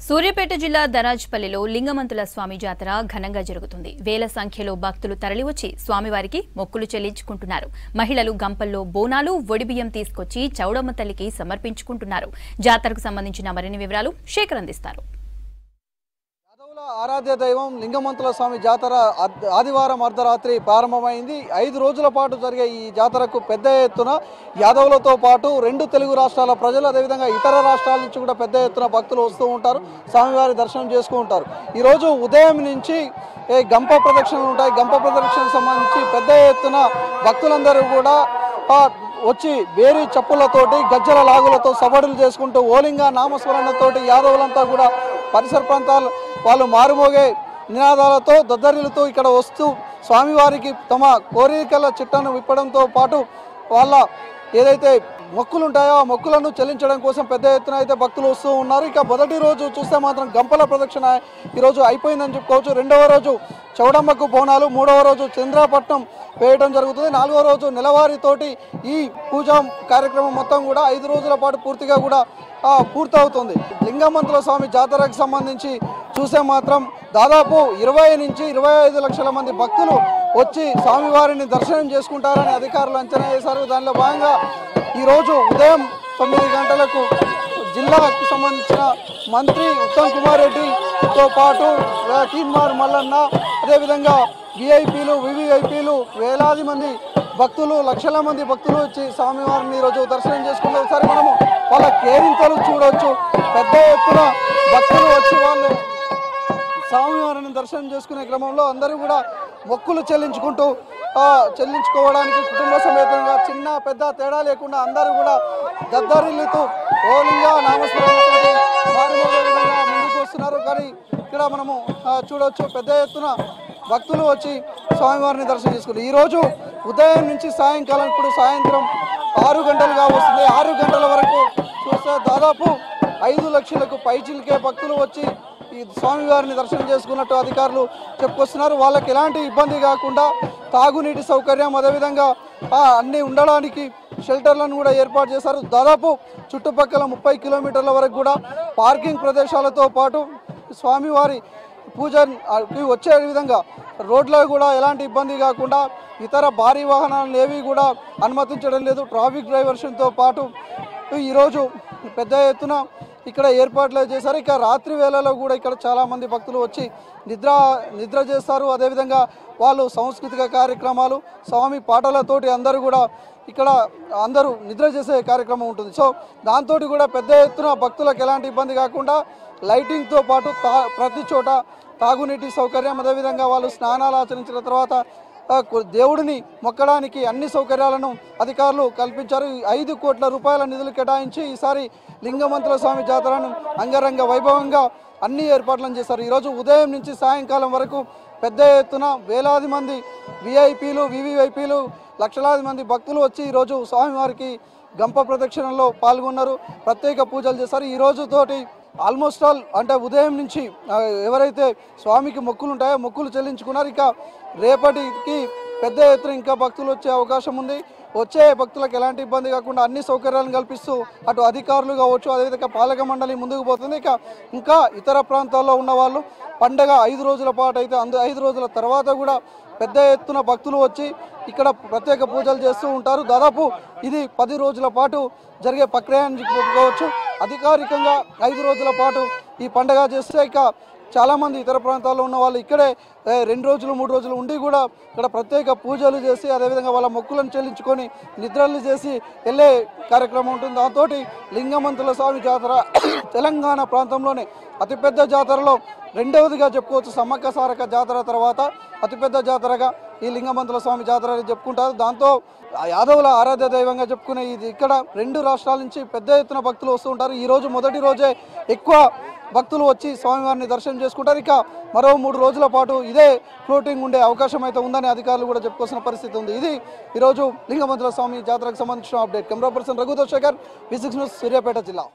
సూర్యాపేట జిల్లా దరాజ్పల్లిలో లింగమంతుల స్వామి జాతర ఘనంగా జరుగుతుంది. వేల సంఖ్యలో భక్తులు తరలివచ్చి స్వామివారికి మొక్కులు చెల్లించుకుంటున్నారు. మహిళలు గంపల్లో బోనాలు, ఒడిబియ్యం తీసుకొచ్చి చౌడమ్మ తల్లికి సమర్పించుకుంటున్నారు. జాతరకు సంబంధించిన మరిన్ని వివరాలు శేఖర్ అందిస్తారు. ఆరాధ్య దైవం లింగమంతుల స్వామి జాతర ఆదివారం అర్ధరాత్రి ప్రారంభమైంది. 5 రోజుల పాటు జరిగే ఈ జాతరకు పెద్ద ఎత్తున యాదవులతో పాటు 2 తెలుగు రాష్ట్రాల ప్రజలు, అదేవిధంగా ఇతర రాష్ట్రాల నుంచి కూడా పెద్ద ఎత్తున భక్తులు వస్తూ ఉంటారు, స్వామివారి దర్శనం చేసుకుంటారు. ఈరోజు ఉదయం నుంచి గంప ప్రదక్షిణలు ఉంటాయి. గంప ప్రదక్షిణకు సంబంధించి పెద్ద ఎత్తున భక్తులందరూ కూడా వచ్చి వేరి చెప్పులతోటి, గజ్జల లాగులతో సవడులు చేసుకుంటూ ఓలింగా నామస్మరణతోటి యాదవులంతా కూడా పరిసర ప్రాంతాలు వాళ్ళు మారుమోగే నినాదాలతో దద్దరిల్లుతూ ఇక్కడ వస్తూ స్వామివారికి తమ కోరికల చిట్టను విప్పడంతో పాటు వాళ్ళ ఏదైతే మొక్కులు ఉంటాయో ఆ మొక్కులను చెల్లించడం కోసం పెద్ద ఎత్తున అయితే భక్తులు వస్తూ ఉన్నారు. ఇక మొదటి రోజు చూస్తే మాత్రం గంపల ప్రదక్షిణ ఈరోజు అయిపోయిందని చెప్పుకోవచ్చు. 2వ రోజు చౌడమ్మకు బోనాలు, 3వ రోజు చంద్రపట్నం వేయడం జరుగుతుంది. 4వ రోజు నెలవారితోటి ఈ పూజా కార్యక్రమం మొత్తం కూడా 5 రోజుల పాటు పూర్తిగా కూడా పూర్తవుతుంది. లింగమంతుల స్వామి జాతరకు సంబంధించి చూసే మాత్రం దాదాపు 20 నుంచి 25 లక్షల మంది భక్తులు వచ్చి స్వామివారిని దర్శనం చేసుకుంటారని అధికారులు అంచనా వేశారు. దానిలో భాగంగా ఈరోజు ఉదయం 9 గంటలకు జిల్లాకు సంబంధించిన మంత్రి ఉత్తమ్ కుమార్ రెడ్డితో పాటు తీన్మార్ మల్లన్న, అదేవిధంగా విఐపీలు, వివిఐపీలు, వేలాది మంది భక్తులు, లక్షల మంది భక్తులు వచ్చి స్వామివారిని ఈరోజు దర్శనం చేసుకుంటారు. ఒకసారి మనము వాళ్ళ కేరింతలు చూడవచ్చు. పెద్ద ఎత్తున భక్తులు వచ్చి వాళ్ళు స్వామివారిని దర్శనం చేసుకునే క్రమంలో అందరూ కూడా మొక్కులు చెల్లించుకోవడానికి కుటుంబ సమేతంగా చిన్న పెద్ద తేడా లేకుండా అందరూ కూడా దద్దరిల్లుతూ ఓలింగా నామస్మరణతో మారుమోగే విధంగా ముందుకు వస్తున్నారు. కానీ ఇక్కడ మనము చూడవచ్చు పెద్ద ఎత్తున భక్తులు వచ్చి స్వామివారిని దర్శనం చేసుకున్నారు. ఈరోజు ఉదయం నుంచి సాయంకాలం, ఇప్పుడు సాయంత్రం 6 గంటలుగా వస్తుంది. 6 గంటల వరకు చూస్తే దాదాపు 5 లక్షలకు పైచిలకే భక్తులు వచ్చి ఈ స్వామివారిని దర్శనం చేసుకున్నట్టు అధికారులు చెప్పుకొస్తున్నారు. వాళ్ళకి ఎలాంటి ఇబ్బంది కాకుండా తాగునీటి సౌకర్యం, అదేవిధంగా అన్నీ ఉండడానికి షెల్టర్లను కూడా ఏర్పాటు చేశారు. దాదాపు చుట్టుపక్కల 30 కిలోమీటర్ల వరకు కూడా పార్కింగ్ ప్రదేశాలతో పాటు స్వామివారి పూజకి వచ్చే విధంగా రోడ్లో కూడా ఎలాంటి ఇబ్బంది కాకుండా ఇతర భారీ వాహనాలను ఏవి కూడా అనుమతించడం లేదు. ట్రాఫిక్ డైవర్షన్తో పాటు ఈరోజు పెద్ద ఎత్తున ఇక్కడ ఏర్పాట్లు చేశారు. ఇక రాత్రి వేళలో కూడా ఇక్కడ చాలామంది భక్తులు వచ్చి నిద్ర చేస్తారు. అదేవిధంగా వాళ్ళు సాంస్కృతిక కార్యక్రమాలు, స్వామి పాటలతోటి అందరూ కూడా ఇక్కడ అందరూ నిద్ర చేసే కార్యక్రమం ఉంటుంది. సో దాంతో కూడా పెద్ద ఎత్తున భక్తులకు ఎలాంటి ఇబ్బంది కాకుండా లైటింగ్తో పాటు ప్రతి చోట తాగునీటి సౌకర్యం, అదేవిధంగా వాళ్ళు స్నానాలు ఆచరించిన తర్వాత దేవుడిని మొక్కడానికి అన్ని సౌకర్యాలను అధికారులు కల్పించారు. 5 కోట్ల రూపాయల నిధులు కేటాయించి ఈసారి లింగమంతుల స్వామి జాతరను అంగరంగ వైభవంగా అన్ని ఏర్పాట్లను చేశారు. ఈరోజు ఉదయం నుంచి సాయంకాలం వరకు పెద్ద ఎత్తున వేలాది మంది విఐపీలు, వివిఐపీలు, లక్షలాది మంది భక్తులు వచ్చి ఈరోజు స్వామివారికి గంప ప్రదక్షిణలో పాల్గొన్నారు, ప్రత్యేక పూజలు చేశారు. ఈ రోజుతోటి ఆల్మోస్ట్ ఆల్ అంటే ఉదయం నుంచి ఎవరైతే స్వామికి మొక్కులు ఉంటాయో మొక్కులు చెల్లించుకున్నారు. ఇక రేపటికి పెద్ద ఎత్తున ఇంకా భక్తులు వచ్చే అవకాశం ఉంది. వచ్చే భక్తులకు ఎలాంటి ఇబ్బంది కాకుండా అన్ని సౌకర్యాలను కల్పిస్తూ అటు అధికారులు కావచ్చు, అదేవిధంగా పాలక మండలి ముందుకు పోతుంది. ఇంకా ఇతర ప్రాంతాల్లో ఉన్న వాళ్ళు పండగ 5 రోజుల పాటు అయితే 5 రోజుల తర్వాత కూడా పెద్ద ఎత్తున భక్తులు వచ్చి ఇక్కడ ప్రత్యేక పూజలు చేస్తూ ఉంటారు. దాదాపు ఇది 10 రోజుల పాటు జరిగే ప్రక్రియ అని చెప్పుకోవచ్చు. అధికారికంగా 5 రోజుల పాటు ఈ పండగ చేస్తే ఇక చాలామంది ఇతర ప్రాంతాల్లో ఉన్న వాళ్ళు ఇక్కడే 2 రోజులు 3 రోజులు ఉండి కూడా ఇక్కడ ప్రత్యేక పూజలు చేసి అదేవిధంగా వాళ్ళ మొక్కులను చెల్లించుకొని నిద్రలు చేసి వెళ్ళే కార్యక్రమం ఉంటుంది. దాంతో లింగమంతుల స్వామి జాతర తెలంగాణ ప్రాంతంలోనే అతిపెద్ద జాతరలో 2వదిగా చెప్పుకోవచ్చు. సమ్మక్క సారక్క జాతర తర్వాత అతిపెద్ద జాతరగా ఈ లింగమంతుల స్వామి జాతర చెప్పుకుంటారు. దాంతో యాదవుల ఆరాధ్య దైవంగా చెప్పుకునే ఇది ఇక్కడ 2 రాష్ట్రాల నుంచి పెద్ద ఎత్తున భక్తులు వస్తూ ఉంటారు. ఈరోజు మొదటి రోజే ఎక్కువ భక్తులు వచ్చి స్వామివారిని దర్శనం చేసుకుంటారు. ఇక మరో 3 రోజుల పాటు ఇదే ఫ్లోటింగ్ ఉండే అవకాశం అయితే ఉందని అధికారులు కూడా చెప్పుకోవాల్సిన పరిస్థితి ఉంది. ఇది ఈరోజు లింగమంతుల స్వామి జాతరకు సంబంధించిన అప్డేట్. కెమెరా పర్సన్ రఘుతో శేఖర్, V6 న్యూస్, సూర్యాపేట జిల్లా.